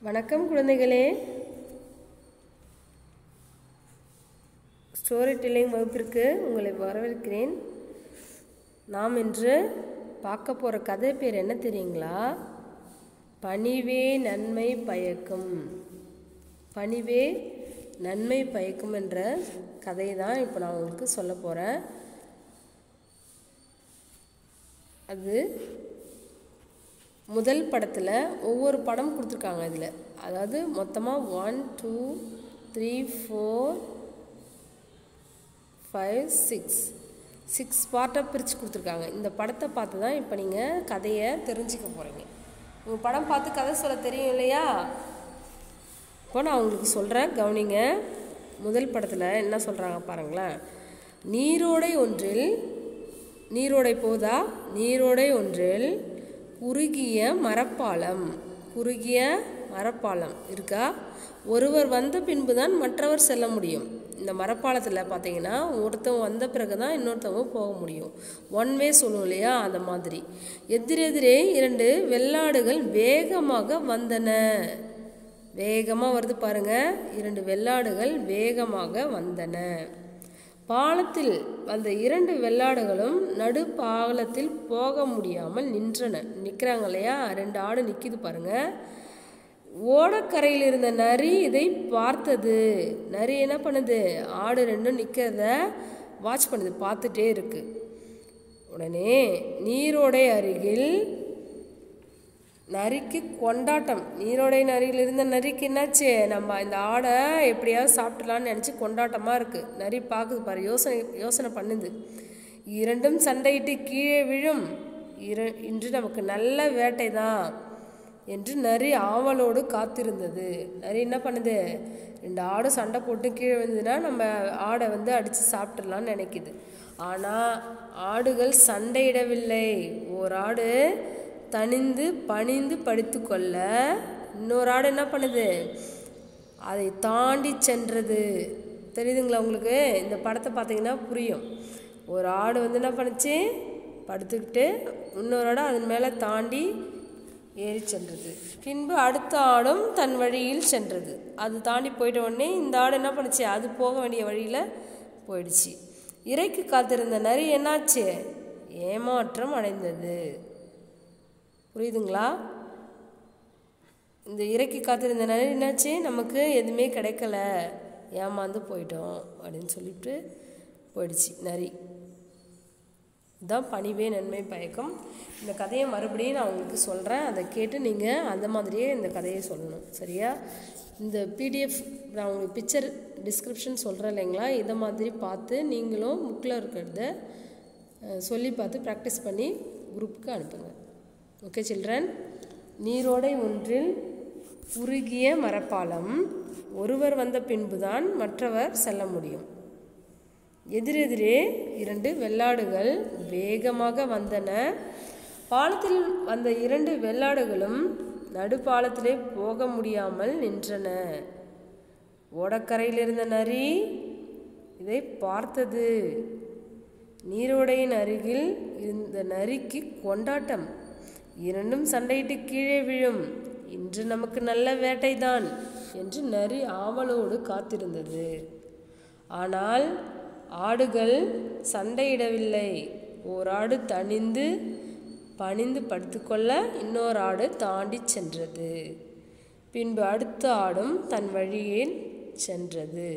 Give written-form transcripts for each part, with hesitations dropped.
வணக்கம் குழந்தைகளே. Story telling வகுப்பிற்கு உங்களை வரவேற்கிறேன். நாம் இன்று பார்க்க போகிற கதை பேர் என்ன தெரியுங்களா? பணிவே நன்மை பயக்கும். பணிவே நன்மை பயக்கும் என்ற கதையை தான் இப்போ நான் உங்களுக்கு சொல்ல போகிறேன். அது முதல் படத்தில் ஒவ்வொரு படம் கொடுத்துருக்காங்க. இதில் அதாவது மொத்தமாக 1 2 3 4 5 6 பார்ட்டாக பிரித்து கொடுத்துருக்காங்க. இந்த படத்தை பார்த்து தான் இப்போ நீங்கள் கதையை தெரிஞ்சுக்க போகிறீங்க. உங்கள் படம் பார்த்து கதை சொல்ல தெரியும் இல்லையா? இப்போ நான் உங்களுக்கு சொல்கிறேன், கவனிங்க. முதல் படத்தில் என்ன சொல்கிறாங்க பாருங்களேன். நீரோடை ஒன்றில் குறுகிய மரப்பாலம் இருக்கா? ஒருவர் வந்த பின்பு தான் மற்றவர் செல்ல முடியும். இந்த மரப்பாலத்தில் பார்த்தீங்கன்னா ஒருத்தவங்க வந்த பிறகு தான் இன்னொருத்தவங்க போக முடியும். ஒன் வே சொல்லுவோம் இல்லையா, அந்த மாதிரி. எதிரெதிரே 2 வெள்ளாடுகள் வேகமாக வந்தன. வேகமாக வருது பாருங்க. 2 வெள்ளாடுகள் வேகமாக வந்தன. பாலத்தில் வந்த 2 வெள்ளாடுகளும் நடுப்பாலத்தில் போக முடியாமல் நிற்கிறாங்க இல்லையா? 2 ஆடு நிற்கிது பாருங்க. ஓடக்கரையில் இருந்த நரி இதை பார்த்தது. நரி என்ன பண்ணுது? ஆடு 2 நிற்கிறத வாட்ச் பண்ணுது, பார்த்துட்டே இருக்கு. உடனே நீரோடை அருகில் நரிக்கு கொண்டாட்டம். நீரோடை அருகில் இருந்த நரிக்கு என்னாச்சு? நம்ம இந்த ஆடை எப்படியாவது சாப்பிடலான்னு நினச்சி கொண்டாட்டமாக இருக்குது. நரி பார்க்குது பாரு, யோசனை பண்ணுது. 2ம் சண்டையிட்டு கீழே விழும். இன்று நமக்கு நல்ல வேட்டை தான் என்று நரி ஆவலோடு காத்திருந்தது. நரி என்ன பண்ணுது? 2 ஆடு சண்டை போட்டு கீழே வந்ததுன்னா நம்ம ஆடை அடித்து சாப்பிட்றலான்னு நினைக்குது. ஆனால் ஆடுகள் சண்டையிடவில்லை. ஒரு ஆடு பணிந்து படித்து கொள்ள இன்னொரு ஆடு என்ன பண்ணுது? அதை தாண்டி சென்றது. தெரியுதுங்களா உங்களுக்கு? இந்த படத்தை பார்த்தீங்கன்னா புரியும். ஒரு ஆடு என்ன பண்ணுச்சு? படுத்துக்கிட்டு இன்னொரு ஆடு அதன் மேலே தாண்டி ஏறி சென்றது. பின்பு அடுத்த ஆடும் தன் வழியில் சென்றது. அது தாண்டி போயிட்ட உடனே இந்த ஆடு என்ன பண்ணுச்சு? அது போக வேண்டிய வழியில் போயிடுச்சு. இறைக்கு காத்திருந்த நரி என்னாச்சு? ஏமாற்றம் அடைந்தது. புரியுதுங்களா? இந்த இறைக்கு காத்திருந்த நரி என்னாச்சு? நமக்கு எதுவுமே கிடைக்கல, ஏமாந்து போயிட்டோம் அப்படின்னு சொல்லிட்டு போயிடுச்சு நரி. இதுதான் பணிவே நன்மை பயக்கும். இந்த கதையை மறுபடியும் நான் உங்களுக்கு சொல்கிறேன். அதை கேட்டு நீங்கள் அந்த மாதிரியே இந்த கதையை சொல்லணும், சரியா? இந்த பிடிஎஃப் நான் உங்களுக்கு பிக்சர் டிஸ்கிரிப்ஷன் சொல்கிறேன் இல்லைங்களா? இதை மாதிரி பார்த்து நீங்களும் புக்கில் இருக்கிறத சொல்லி பார்த்து ப்ராக்டிஸ் பண்ணி குரூப்புக்கு அனுப்புங்க. Okay children. நீரோடை ஒன்றில் குறுகிய மரப்பாலம். ஒருவர் வந்த பின்புதான் மற்றவர் செல்ல முடியும். எதிரெதிரே 2 வெள்ளாடுகள் வேகமாக வந்தன. பாலத்தில் வந்த 2 வெள்ளாடுகளும் நடுப்பாலத்திலே போக முடியாமல் நின்றன. ஓடக்கரையில் இருந்த நரி இதை பார்த்தது. நீரோடையின் அருகில் இருந்த நரிக்கு கொண்டாட்டம். 2ம் சண்டையிட்டு கீழே விழும். இன்று நமக்கு நல்ல வேட்டைதான் என்று நரி ஆவலோடு காத்திருந்தது. ஆனால் ஆடுகள் சண்டையிடவில்லை. ஓர் ஆடு பணிந்து படுத்துக்கொள்ள இன்னொரு ஆடு தாண்டி சென்றது. பின்பு அடுத்த ஆடும் தன் வழியில் சென்றது.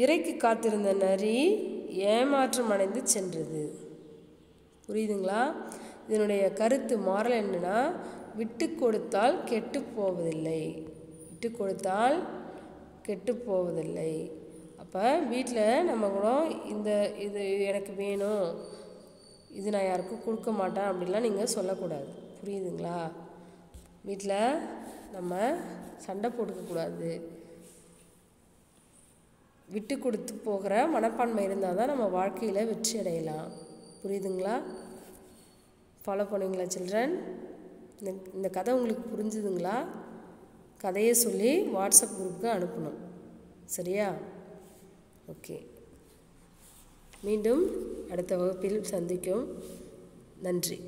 இறைக்கு காத்திருந்த நரி ஏமாற்றம் அடைந்து சென்றது. புரியுதுங்களா? இதனுடைய கருத்து மாறல் என்னன்னா, விட்டு கொடுத்தால் கெட்டு போவதில்லை. அப்போ வீட்டில் நம்ம கூட இது எனக்கு வேணும், இது நான் யாருக்கும் கொடுக்க மாட்டேன் அப்படிலாம் நீங்கள் சொல்லக்கூடாது. புரியுதுங்களா? வீட்டில் நம்ம சண்டை போட்டுக்கக்கூடாது. விட்டு கொடுத்து போகிற மனப்பான்மை இருந்தால் தான் நம்ம வாழ்க்கையில் வெற்றி அடையலாம். புரியுதுங்களா? ஃபாலோ பண்ணுவீங்களா சில்ட்ரன்? இந்த கதை உங்களுக்கு புரிஞ்சுதுங்களா? கதையை சொல்லி வாட்ஸ்அப் குரூப்புக்கு அனுப்பணும், சரியா? ஓகே. மீண்டும் அடுத்த வகுப்பில் சந்திக்கும். நன்றி.